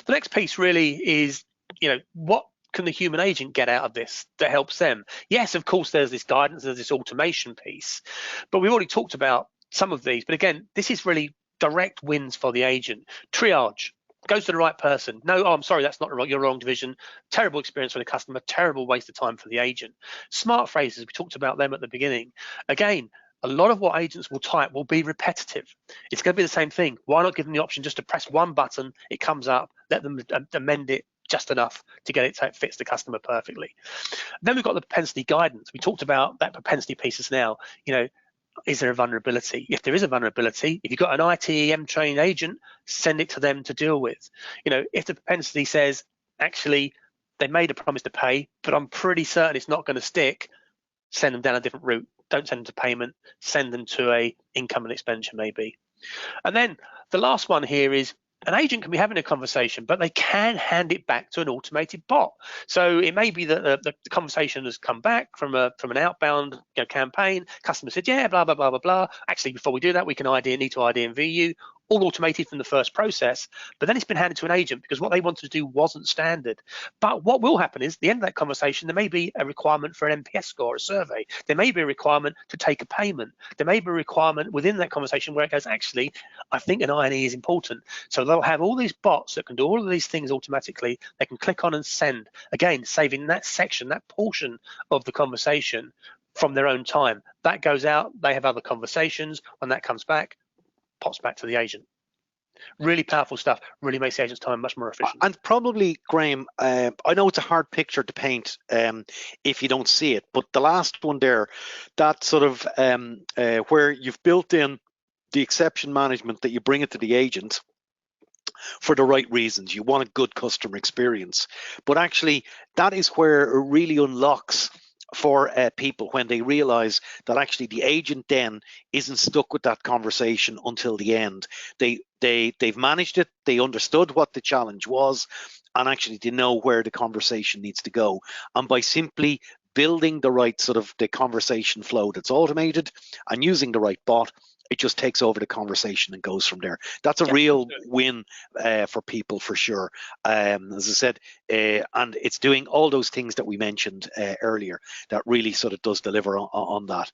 The next piece really is, what can the human agent get out of this that helps them? Yes, of course, there's this guidance, there's this automation piece, but we've already talked about some of these. But again, this is really direct wins for the agent. Triage, goes to the right person. No, oh, I'm sorry, that's not right, you're wrong division. Terrible experience for the customer, terrible waste of time for the agent. Smart phrases, we talked about them at the beginning. Again, a lot of what agents will type will be repetitive. It's going to be the same thing. Why not give them the option just to press one button, it comes up, let them amend it just enough to get it so it fits the customer perfectly. Then we've got the propensity guidance. We talked about that propensity pieces now. Is there a vulnerability? If there is a vulnerability, if you've got an ITEM trained agent, send it to them to deal with. If the propensity says, actually, they made a promise to pay, but I'm pretty certain it's not going to stick, send them down a different route. Don't send them to payment, send them to a income and expenditure maybe. And then the last one here is, an agent can be having a conversation, but they can hand it back to an automated bot. So it may be that the conversation has come back from an outbound campaign. Customer said, yeah, blah, blah, blah, blah, blah. Actually, before we do that, we can need to ID&V you, all automated from the first process. But then it's been handed to an agent because what they wanted to do wasn't standard. But what will happen is, at the end of that conversation, there may be a requirement for an NPS score, a survey. There may be a requirement to take a payment. There may be a requirement within that conversation where it goes, actually, I think an INE is important. So they'll have all these bots that can do all of these things automatically. They can click on and send, again, saving that section, that portion of the conversation from their own time. That goes out, they have other conversations. When that comes back, pops back to the agent. Really powerful stuff, really makes the agent's time much more efficient. And probably, Graham, I know it's a hard picture to paint if you don't see it, but the last one there, that sort of where you've built in the exception management, that you bring it to the agent for the right reasons. You want a good customer experience, but actually that is where it really unlocks for people when they realize that actually the agent then isn't stuck with that conversation until the end. They've managed it, they understood what the challenge was, and actually they know where the conversation needs to go. And by simply building the right sort of the conversation flow that's automated and using the right bot, it just takes over the conversation and goes from there. That's a real win for people, for sure. As I said, and it's doing all those things that we mentioned earlier that really sort of does deliver on that.